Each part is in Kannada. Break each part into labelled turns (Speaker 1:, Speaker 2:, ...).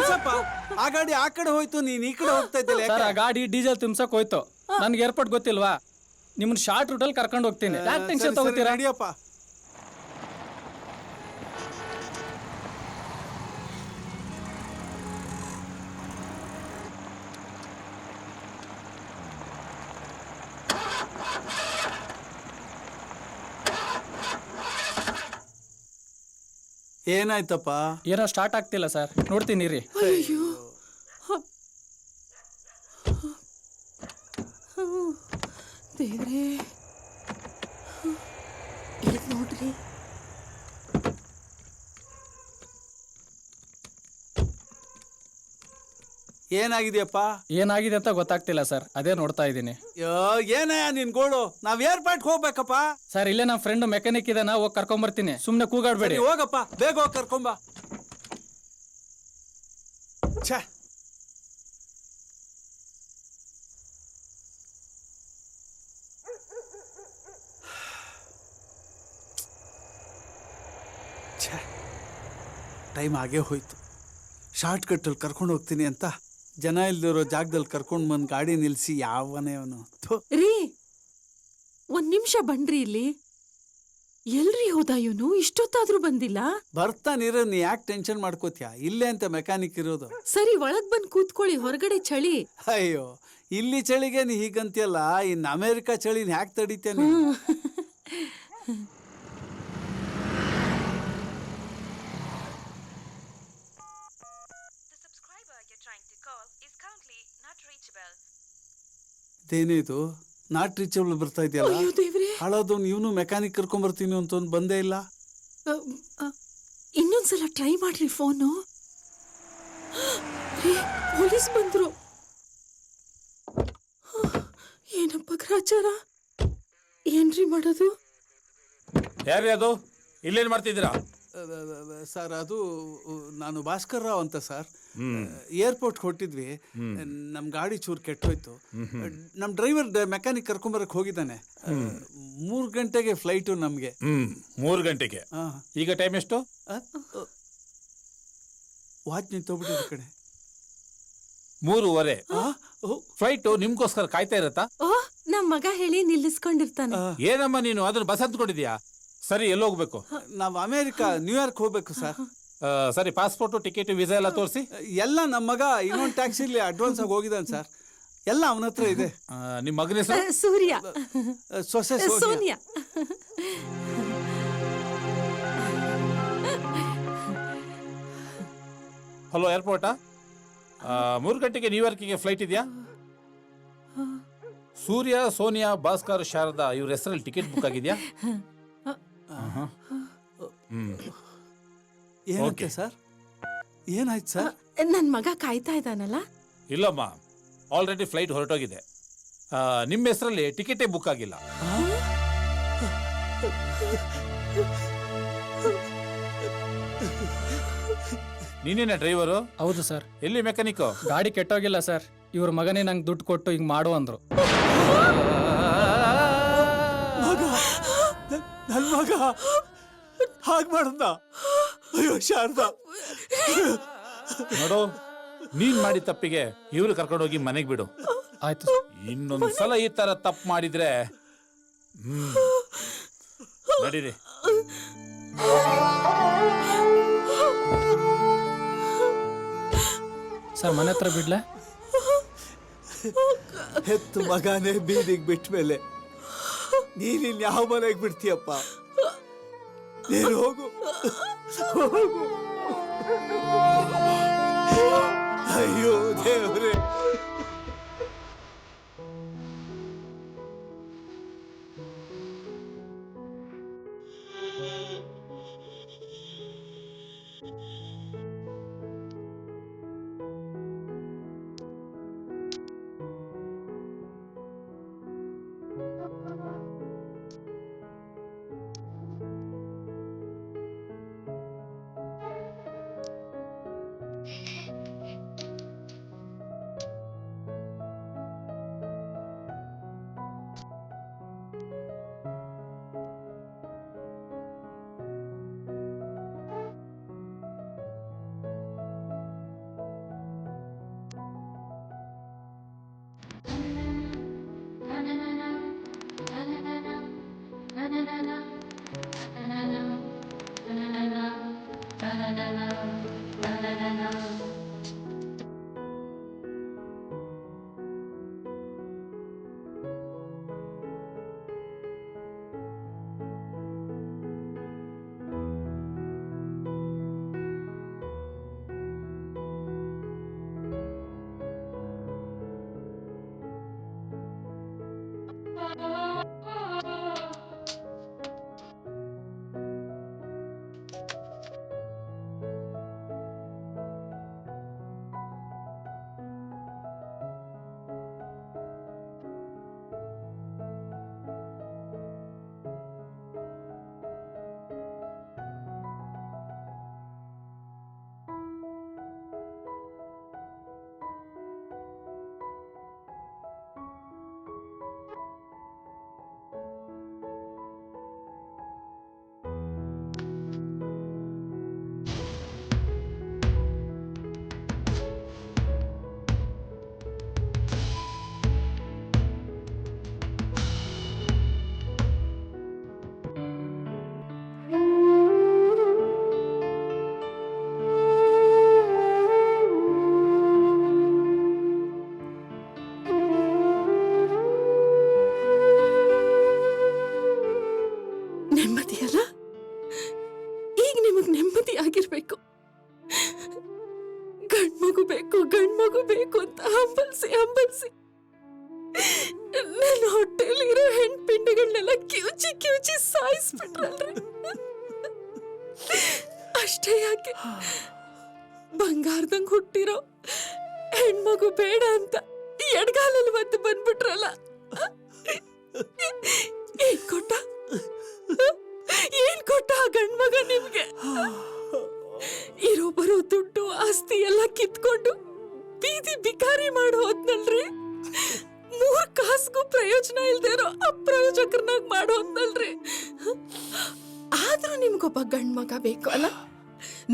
Speaker 1: ನಿಲ್ಸಪ್ಪ. ಆ ಗಾಡಿ ಆ ಕಡೆ ಹೋಯ್ತು, ನೀನ್ ಈ ಕಡೆ ಹೋಗ್ತಾ ಇದ್ದಿಲ್ಲ.
Speaker 2: ಸರ್, ಆ ಗಾಡಿ ಡೀಸೆಲ್ ತುಂಬಸಕ್ ಹೋಯ್ತು. ನನ್ಗೆ ಏರ್ಪೋರ್ಟ್ ಗೊತ್ತಿಲ್ವಾ? ನಿಮ್ಮನ್ನ ಶಾರ್ಟ್ ರೂಟಲ್ಲಿ ಕರ್ಕೊಂಡು ಹೋಗ್ತೀನಿ. ಯಾಕೆ ಟೆನ್ಷನ್ ತಗೋತೀರಾ?
Speaker 1: ನಡಿಯಪ್ಪ. ಏನಾಯ್ತಪ್ಪ?
Speaker 2: ಏನೋ ಸ್ಟಾರ್ಟ್ ಆಗ್ತಿಲ್ಲ ಸರ್, ನೋಡ್ತೀನಿ ರೀ.
Speaker 3: ಅಯ್ಯೋ ದೇವ್ರೇ, ನೋಡ್ರಿ.
Speaker 1: ಏನಾಗಿದೆಯಪ್ಪ?
Speaker 2: ಏನಾಗಿದೆ ಅಂತ ಗೊತ್ತಾಗ್ತಿಲ್ಲ ಸರ್, ಅದೇ ನೋಡ್ತಾ ಇದ್ದೀನಿ.
Speaker 1: ಏನಯ್ಯ ನಿನ್ ಗೋಳು? ನಾವ್ ಏರ್ಪೋರ್ಟ್ ಹೋಗ್ಬೇಕಪ್ಪ.
Speaker 2: ಸರ್, ಇಲ್ಲೇ ನಮ್ಮ ಫ್ರೆಂಡ್ ಮೆಕ್ಯಾನಿಕ್ ಇದಾನ, ಹೋಗಿ ಕರ್ಕೊಂಬರ್ತೀನಿ. ಸುಮ್ನೆ ಕೂಗಾಡ್ಬೇಡಿ.
Speaker 1: ಹೋಗಪ್ಪ, ಬೇಗ ಹೋಗಿ ಕರ್ಕೊಂಬ. ಟೈಮ್ ಆಗೇ ಹೋಯ್ತು. ಶಾರ್ಟ್ ಕಟ್ಟಲ್ಲಿ ಕರ್ಕೊಂಡು ಹೋಗ್ತೀನಿ ಅಂತ ಜನ ಇಲ್ದಿರೋ ಜಾಗದಲ್ಲಿ ಕರ್ಕೊಂಡು ಬಂದು ಗಾಡಿ ನಿಲ್ಸಿ ಯಾವನೇ ಅವನು.
Speaker 3: ರೀ, ಒಂದ್ ನಿಮಿಷ ಬನ್ರಿ ಇಲ್ಲಿ. ಎಲ್ರಿ ಹೋದ ಇವನು? ಇಷ್ಟೊತ್ತಾದ್ರೂ ಬಂದಿಲ್ಲ.
Speaker 1: ಬರ್ತಾನಿರೋ, ನೀ ಯಾಕೆ ಟೆನ್ಷನ್ ಮಾಡ್ಕೋತೀಯ? ಇಲ್ಲೇ ಅಂತ ಮೆಕ್ಯಾನಿಕ್ ಇರೋದು.
Speaker 3: ಸರಿ, ಒಳಗ್ ಬಂದ್ ಕೂತ್ಕೊಳ್ಳಿ, ಹೊರಗಡೆ ಚಳಿ.
Speaker 1: ಅಯ್ಯೋ, ಇಲ್ಲಿ ಚಳಿಗೆ ನೀ ಹೀಗಂತಿಯಲ್ಲ, ಇನ್ನು ಅಮೆರಿಕ ಚಳಿನ ಯಾಕೆ ತಡಿತೇನೆ? ಇದೇನಿದು ನಾಟ್ ರೀಚಬಲ್ ಬರ್ತಾ ಇದೆಯಲ್ಲ? ಹಾಳಾದವ್ನು ಇವನು ಮೆಕ್ಯಾನಿಕ್ ಕರ್ಕೊಂಡ್ ಬರ್ತೀನಿ ಅಂತ ಬಂದೇ ಇಲ್ಲ.
Speaker 3: ಇನ್ನೊಂದ್ಸಲ ಟ್ರೈ ಮಾಡ್ರಿ ಫೋನು. ಪೊಲೀಸ್ ಬಂದ್ರು. ಏನಪ್ಪ ಗ್ರಾಚಾರ? ಏನ್ರಿ ಮಾಡೋದು?
Speaker 4: ಯಾರ್ರಿ ಅದು? ಇಲ್ಲೇನ್ ಮಾಡ್ತಿದ್ದೀರಾ?
Speaker 1: ಸರ್, ಅದು ನಾನು ಭಾಸ್ಕರ್ ರಾವ್ ಅಂತ ಸರ್. ಏರ್ಪೋರ್ಟ್ ಹೊಟ್ಟಿದ್ವಿ, ನಮ್ ಗಾಡಿ ಚೂರು ಕೆಟ್ಟೋಯ್ತು. ನಮ್ ಡ್ರೈವರ್ ಮೆಕ್ಯಾನಿಕ್ ಕರ್ಕೊಂಬರಕ್ ಹೋಗಿದ್ದಾನೆ. 3 ಗಂಟೆಗೆ ಫ್ಲೈಟು ನಮ್ಗೆ.
Speaker 4: 3 ಗಂಟೆಗೆ? ಈಗ ಟೈಮ್ ಎಷ್ಟು?
Speaker 1: ವಾಚ್ ನಿಂತೋಗ್ಬಿಟ್ಟಿದೆ ಕಡೆ.
Speaker 4: 3:15 ಫ್ಲೈಟು ನಿಮ್ಗೋಸ್ಕರ ಕಾಯ್ತಾ ಇರತ್ತಾ?
Speaker 3: ನಮ್ ಮಗ ಹೇಳಿ ನಿಲ್ಲಿಸ್ಕೊಂಡಿರ್ತಾನೆ.
Speaker 4: ಏನಮ್ಮ ನೀನು ಅದನ್ನ ಬಸ್ ಅಂದ್ಕೊಂಡಿದ್ಯಾ? ಸರಿ, ಎಲ್ಲಿ ಹೋಗ್ಬೇಕು?
Speaker 1: ನಾವು ಅಮೆರಿಕ, ನ್ಯೂಯಾರ್ಕ್ ಹೋಗ್ಬೇಕು ಸರ್.
Speaker 4: ಸರಿ, ಪಾಸ್ಪೋರ್ಟ್, ಟಿಕೆಟ್, ವೀಸಾ ಎಲ್ಲ ತೋರಿಸಿ.
Speaker 1: ಎಲ್ಲ ನಮ್ಮ ಮಗ ಇನ್ನೊಂದು ಟ್ಯಾಕ್ಸಿಲಿ ಅಡ್ವಾನ್ಸ್ ಆಗಿ ಹೋಗಿದ್ದಾನೆ ಸರ್. ಎಲ್ಲ ಅವನ ಹತ್ರ ಇದೆ.
Speaker 4: ನಿಮ್ಮ ಮಗನ ಹೆಸರು?
Speaker 3: ಸೂರ್ಯ.
Speaker 1: ಸೊಸೆ
Speaker 3: ಸೋನಿಯಾ.
Speaker 4: ಹಲೋ, ಏರ್ಪೋರ್ಟಾ? 3 ಗಂಟೆಗೆ ನ್ಯೂಯಾರ್ಕಿಗೆ ಫ್ಲೈಟ್ ಇದೆಯಾ? ಸೂರ್ಯ, ಸೋನಿಯಾ, ಭಾಸ್ಕರ್, ಶಾರದಾ ಇವ್ರ ಹೆಸರಲ್ಲಿ ಟಿಕೆಟ್ ಬುಕ್ ಆಗಿದೆಯಾ?
Speaker 1: ಏನಕ್ಕೆ ಸರ್? ಏನಾಯ್ತು ಸರ್?
Speaker 3: ನನ್ ಮಗ ಕಾಯ್ತಾ ಇದ್ದಾನಲ್ಲ?
Speaker 4: ಇಲ್ಲಮ್ಮ, ಆಲ್ರೆಡಿ ಫ್ಲೈಟ್ ಹೊರಟೋಗಿದೆ. ನಿಮ್ಮ ಹೆಸರಲ್ಲಿ ಟಿಕೆಟೇ ಬುಕ್ ಆಗಿಲ್ಲ. ನೀನೇನ ಡ್ರೈವರು?
Speaker 2: ಹೌದು ಸರ್.
Speaker 4: ಎಲ್ಲಿ ಮೆಕ್ಯಾನಿಕ್?
Speaker 2: ಗಾಡಿ ಕೆಟ್ಟೋಗಿಲ್ಲ ಸರ್, ಇವ್ರ ಮಗನೇ ನಂಗೆ ದುಡ್ಡು ಕೊಟ್ಟು ಹಿಂಗ್ ಮಾಡು ಅಂದ್ರು.
Speaker 1: ನನ್ ಮಗ ಹಾಗೆ ಮಾಡ್ದ? ಅಯ್ಯೋ ಶಾರದಾ,
Speaker 4: ನೋಡು, ನೀನ್ ಮಾಡಿದ ತಪ್ಪಿಗೆ ಇವ್ರು ಕರ್ಕೊಂಡೋಗಿ ಮನೆಗೆ ಬಿಡು.
Speaker 2: ಆಯ್ತು.
Speaker 4: ಇನ್ನೊಂದ್ಸಲ ಈ ತರ ತಪ್ಪು ಮಾಡಿದ್ರೆ ನಡೀರಿ.
Speaker 2: ಸರ್, ಮನೆ ಹತ್ರ ಬಿಡ್ಲಾ?
Speaker 1: ಹೆತ್ತು ಮಗನೇ ಬೀದಿಗೆ ಬಿಟ್ಟ ಮೇಲೆ ನೀನಿನ್ ಯಾವ ಮನೆಗೆ ಬಿಡ್ತೀಯಪ್ಪ? ನೀನು ಹೋಗು. ಅಯ್ಯೋ ದೇವ್ರೆ.
Speaker 3: ನಿಮಗ್ ನೆಮ್ಮದಿ ಆಗಿರ್ಬೇಕು. ಗಂಡ್ಮಗು ಬೇಕು ಗಂಡ್ಮಗು ಬೇಕು ಅಂತ ಹಂಬಲ್ಸಿ ನನ್ನ ಹೊಟ್ಟೆಲಿರೋ ಹೆಣ್ಪಿಂಡಿಗಳನ್ನೆಲ್ಲ ಕಿವುಚಿ ಕಿವುಚಿ ಸಾಯಿಸ್ಬಿಟ್ರಲ್ರಿ. ಅಷ್ಟೇ ಯಾಕೆ, ಬಂಗಾರದಂಗ್ ಹುಟ್ಟಿರೋ ಹೆಣ್ಮಗು ಬೇಡ ಅಂತ ಎಡ್ಗಾಲಲ್ಲಿ ಮತ್ತೆ ಬಂದ್ಬಿಟ್ರಲ್ಲ. ಏನ್ ಕೊಟ್ಟ ಆ ಗಂಡ್ಮಗ ನಿಮ್ಗೆ? ಇರೋ ಬರೋ ದುಡ್ಡು ಆಸ್ತಿ ಎಲ್ಲ ಕಿತ್ಕೊಂಡು ಬೀದಿ ಬಿಕಾರಿ ಮಾಡಿ ಹೋದ್ನಲ್ರಿ. 3 ಕಾಸ್ಗೂ ಪ್ರಯೋಜನ ಇಲ್ದೇ ಇರೋ ಅಪ್ರಯೋಜಕರನ್ನಾಗಿ ಮಾಡೋದ್ನಲ್ರಿ. ಆದ್ರೂ ನಿಮ್ಗೊಬ್ಬ ಗಂಡ್ಮಗ ಬೇಕು ಅಲ್ಲ?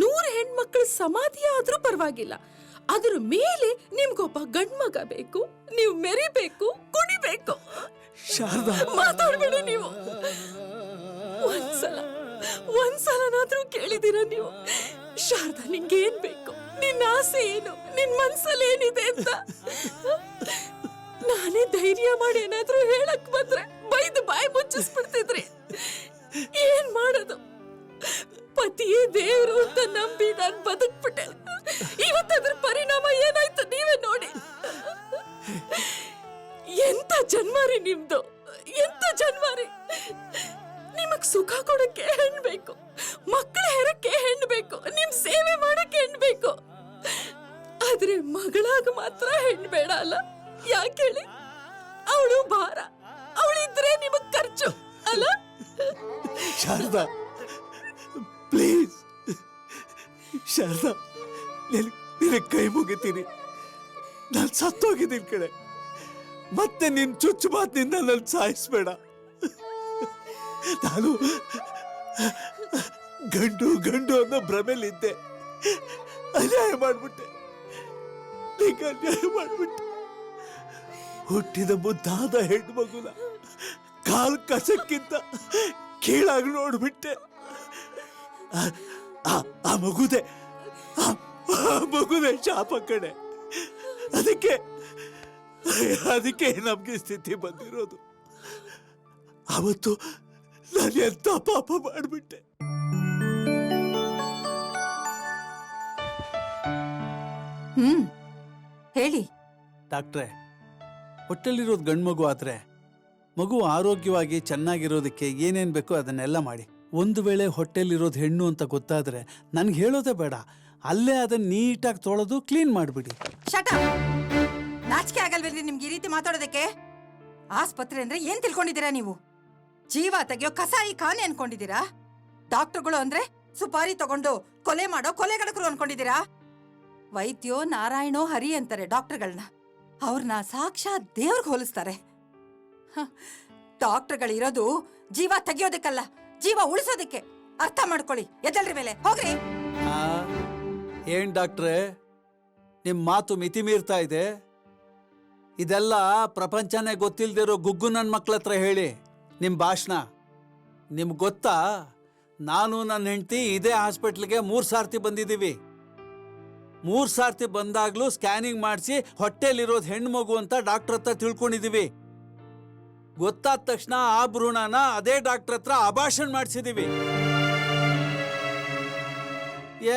Speaker 3: 100 ಹೆಣ್ಮಕ್ಳ ಸಮಾಧಿ ಆದ್ರೂ ಪರವಾಗಿಲ್ಲ, ಅದ್ರ ಮೇಲೆ ನಿಮ್ಗೊಬ್ಬ ಗಂಡ್ಮಗ ಬೇಕು. ನೀವು ಮೆರಿಬೇಕು, ಕುಣಿಬೇಕು.
Speaker 1: ಶಾರದಾ,
Speaker 3: ಮಾತಾಡ್ಬೇಡಿ ನೀವು. ಒಂದ್ಸಲನಾದ್ರೂ ಕೇಳಿದೀರ ನೀವು? ಶಾರದಾ, ನಿಂಗೇನ್ ಬೇಕು? ನಿನ್ನ ಆಸೆ ಏನು? ನಿನ್ ಮನ್ಸಲ್ಲಿ ಏನಿದೆ ಅಂತ ನಾನೇ ಧೈರ್ಯ ಮಾಡಿ ಏನಾದ್ರೂ ಹೇಳಕ್ ಬಂದ್ರೆ ಬೈದು ಬಾಯಿ ಮುಚ್ಚಿಸ್ಬಿಡ್ತಿದ್ರಿ. ಏನ್ ಮಾಡೋದು? ಪತಿಯೇ ದೇವ್ರು ಅಂತ ನಂಬಿ ನಾನ್ ಬದುಕ್ಬಿಟ್ಟೆ. ಇವತ್ತದ್ರ ಪರಿಣಾಮ ಏನಾಯ್ತು ನೀವೇ ನೋಡಿ. ಎಂತ ಜನ್ಮಾರಿ ನಿಮ್ದು, ಎಂತ ಜನ್ಮಾರಿ. ನಿಮಗ್ ಸುಖ ಕೊಡಕ್ಕೆ ಹೆಣ್ ಬೇಕು, ಮಕ್ಕಳ ಹೆರಕ್ಕೆ ಹೆಣ್ ಬೇಕು, ನಿಮ್ ಸೇವೆ ಮಾಡಕ್ಕೆ ಹೆಣ್ ಬೇಕು. ಆದ್ರೆ ಮಗಳಾಗ ಮಾತ್ರ ಹೆಣ್ ಬೇಡ ಅಲ್ಲ? ಯಾಕೆ ಹೇಳಿ? ಅವಳು ಭಾರ, ಅವಳಿದ್ರೆ ನಿಮಗ್ ಖರ್ಚು ಅಲ್ಲ?
Speaker 1: ಶಾರದಾ ಪ್ಲೀಸ್, ಶಾರದಾ ನಿನ್ನ ಕೈ ಮುಗಿತೀನಿ. ನಾನು ಸತ್ತೋಗಿದ್ದೀನಿ ಕಡೆ. ಮತ್ತೆ ನಿನ್ ಚುಚ್ಚು ಮಾತಿನಿಂದ ನನ್ನ ಸಾಯಿಸ್ಬೇಡ. ನಾನು ಗಂಡು ಗಂಡು ಅನ್ನೋ ಭ್ರಮೆಲಿದ್ದೆ. ಅನ್ಯಾಯ ಮಾಡ್ಬಿಟ್ಟೆ, ನಿಂಗೆ ಅನ್ಯಾಯ ಮಾಡ್ಬಿಟ್ಟೆ. ಹುಟ್ಟಿದ ಮುದ್ದಾದ ಹೆಣ್ಣು ಮಗುನ ಕಾಲ್ ಕಸಕ್ಕಿಂತ ಕೀಳಾಗಿ ನೋಡ್ಬಿಟ್ಟೆ. ಆ ಮಗುದೆ ಶಾಪ ಕಡೆ. ಅದಕ್ಕೆ ನಮ್ಗೆ ಸ್ಥಿತಿ ಬಂದಿರೋದು. ಅವತ್ತು ನಾನು ಎಂತ ಪಾಪ ಮಾಡ್ಬಿಟ್ಟೆ.
Speaker 5: ಹೇಳಿ
Speaker 1: ಡಾಕ್ಟ್ರೆ, ಹೊಟ್ಟೆಲಿರೋದು ಗಂಡು ಮಗು ಆದ್ರೆ ಮಗು ಆರೋಗ್ಯವಾಗಿ ಚೆನ್ನಾಗಿರೋದಕ್ಕೆ ಏನೇನ್ ಬೇಕೋ ಅದನ್ನೆಲ್ಲ ಮಾಡಿ. ಒಂದು ವೇಳೆ ಹೊಟ್ಟೆಲಿರೋದು ಹೆಣ್ಣು ಅಂತ ಗೊತ್ತಾದ್ರೆ ನನ್ಗೆ ಹೇಳೋದೇ ಬೇಡ, ಅಲ್ಲೇ ಅದನ್ನ ನೀಟಾಗಿ ತೊಳೆದು ಕ್ಲೀನ್ ಮಾಡಿಬಿಡಿ.
Speaker 5: ಶಟ, ನಾಚಿಕೆ ಆಗಲ್ವೇನ್ರಿ ನಿಮ್ಗೆ ಈ ರೀತಿ ಮಾತಾಡೋದಕ್ಕೆ? ಆಸ್ಪತ್ರೆ ಅಂದ್ರೆ ಏನ್ ತಿಳ್ಕೊಂಡಿದ್ದೀರಾ ನೀವು? ಜೀವ ತೆಗೆಯೋ ಕಸಾಯಿ ಖಾನೆ ಅನ್ಕೊಂಡಿದ್ದೀರಾ? ಡಾಕ್ಟರ್ಗಳು ಅಂದ್ರೆ ಸುಪಾರಿ ತಗೊಂಡು ಕೊಲೆ ಮಾಡೋ ಕೊಲೆಗಡಕರು ಅನ್ಕೊಂಡಿದ್ದೀರಾ? ವೈದ್ಯೋ ನಾರಾಯಣೋ ಹರಿ ಅಂತಾರೆ ಡಾಕ್ಟರ್ಗಳನ್ನ. ಅವ್ರನ್ನ ಸಾಕ್ಷಾತ್ ದೇವ್ರಿಗೆ ಹೋಲಿಸ್ತಾರೆ. ಡಾಕ್ಟರ್ಗಳಿರೋದು ಜೀವ ತೆಗಿಯೋದಕ್ಕಲ್ಲ, ಜೀವ ಉಳಿಸೋದಕ್ಕೆ. ಅರ್ಥ ಮಾಡ್ಕೊಳ್ಳಿ. ಎದ್ದಲ್ರಿ ಮೇಲೆ ಹೋಗ್ರಿ.
Speaker 1: ಏನ್ ಡಾಕ್ಟ್ರೆ, ನಿಮ್ ಮಾತು ಮಿತಿ ಮೀರ್ತಾ ಇದೆ. ಇದೆಲ್ಲ ಪ್ರಪಂಚನೇ ಗೊತ್ತಿಲ್ದಿರೋ ಗುಗ್ಗು ನನ್ನ ಮಕ್ಳ ಹತ್ರ ಹೇಳಿ ನಿಮ್ ಭಾಷಣ. ನಿಮ್ಗೆ ಗೊತ್ತಾ, ನಾನು ನನ್ನ ಹೆಂಡತಿ ಇದೇ ಹಾಸ್ಪಿಟ್ಲಿಗೆ 3 ಸಾರ್ತಿ ಬಂದಿದ್ದೀವಿ. 3 ಸಾರ್ತಿ ಬಂದಾಗ್ಲೂ ಸ್ಕ್ಯಾನಿಂಗ್ ಮಾಡಿಸಿ ಹೊಟ್ಟೆಲಿರೋದು ಹೆಣ್ಣು ಮಗು ಅಂತ ಡಾಕ್ಟರ್ ಹತ್ರ ತಿಳ್ಕೊಂಡಿದೀವಿ. ಗೊತ್ತಾದ ತಕ್ಷಣ ಆ ಭ್ರೂಣನ ಅದೇ ಡಾಕ್ಟರ್ ಹತ್ರ ಅಭಾಷಣ ಮಾಡಿಸಿದೀವಿ.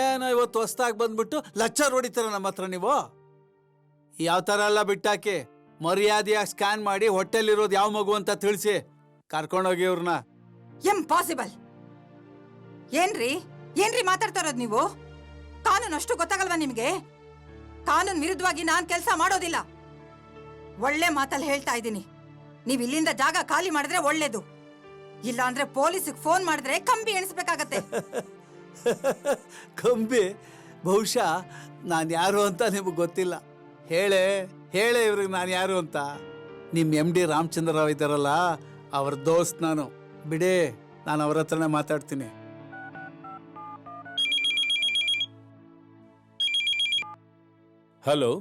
Speaker 1: ಏನೋ ಇವತ್ತು ಹೊಸ್ದಾಗಿ ಬಂದ್ಬಿಟ್ಟು ಲಚ್ಚರ್ ಹೊಡಿತೀರ ನಮ್ಮ ಹತ್ರ ನೀವು? ಯಾವ ತರ ಎಲ್ಲ ಬಿಟ್ಟಾಕಿ ಮರ್ಯಾದೆಯಾಗಿ ಸ್ಕ್ಯಾನ್ ಮಾಡಿ ಹೊಟ್ಟೆಲಿರೋದು ಯಾವ ಮಗು ಅಂತ ತಿಳಿಸಿ ಕರ್ಕೊಂಡೋಗಿ ಇವ್ರನ್ನ.
Speaker 5: ಇಂಪಾಸಿಬಲ್. ಏನ್ರಿ ಮಾತಾಡ್ತಾ ಇರೋದು ನೀವು? ಕಾನೂನು ಅಷ್ಟು ಗೊತ್ತಾಗಲ್ವಾ ನಿಮ್ಗೆ? ಕಾನೂನು ವಿರುದ್ಧವಾಗಿ ನಾನ್ ಕೆಲಸ ಮಾಡೋದಿಲ್ಲ. ಒಳ್ಳೆ ಮಾತಲ್ಲಿ ಹೇಳ್ತಾ ಇದ್ದೀನಿ. ನೀವ್ ಇಲ್ಲಿಂದ ಜಾಗ ಖಾಲಿ ಮಾಡಿದ್ರೆ ಒಳ್ಳೇದು. ಇಲ್ಲ ಅಂದ್ರೆ ಪೊಲೀಸಿಗೆ ಫೋನ್ ಮಾಡಿದ್ರೆ ಕಂಬಿ ಎಣಿಸ್ಬೇಕಾಗತ್ತೆ.
Speaker 1: ಕಂಬಿ? ಬಹುಶಃ ನಾನು ಯಾರು ಅಂತ ನಿಮಗೆ ಗೊತ್ತಿಲ್ಲ. ಹೇಳೆ ಇವ್ರಿಗೆ ನಾನು ಯಾರು ಅಂತ. ನಿಮ್ಮ MD ರಾಮಚಂದ್ರ ರಾವ್ ಇದ್ದಾರಲ್ಲ, ಅವ್ರ ದೋಸ್ತ್ ನಾನು. ಬಿಡಿ, ನಾನು ಅವ್ರ ಹತ್ರನೇ ಮಾತಾಡ್ತೀನಿ.
Speaker 6: ಹಲೋ,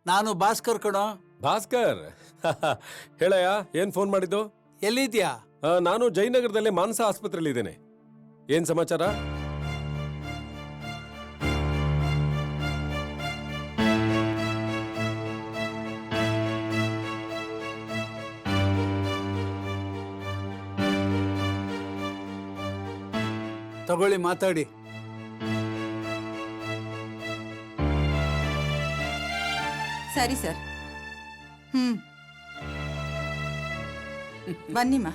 Speaker 1: ನಾನು ಭಾಸ್ಕರ್ ಕಣೋ.
Speaker 6: ಭಾಸ್ಕರ್. ಹೇಳಯ್ಯ, ಏನ್ ಫೋನ್ ಮಾಡಿದ್ದು?
Speaker 1: ಎಲ್ಲಿದ್ಯಾ?
Speaker 6: ನಾನು ಜಯನಗರದಲ್ಲೇ ಮಾನಸ ಆಸ್ಪತ್ರೆಯಲ್ಲಿ ಇದ್ದೇನೆ. ಏನ್ ಸಮಾಚಾರ?
Speaker 1: ತಗೊಳ್ಳಿ, ಮಾತಾಡಿ.
Speaker 5: ಸರಿ ಸರ್. ಬನ್ನಿಮ್ಮ.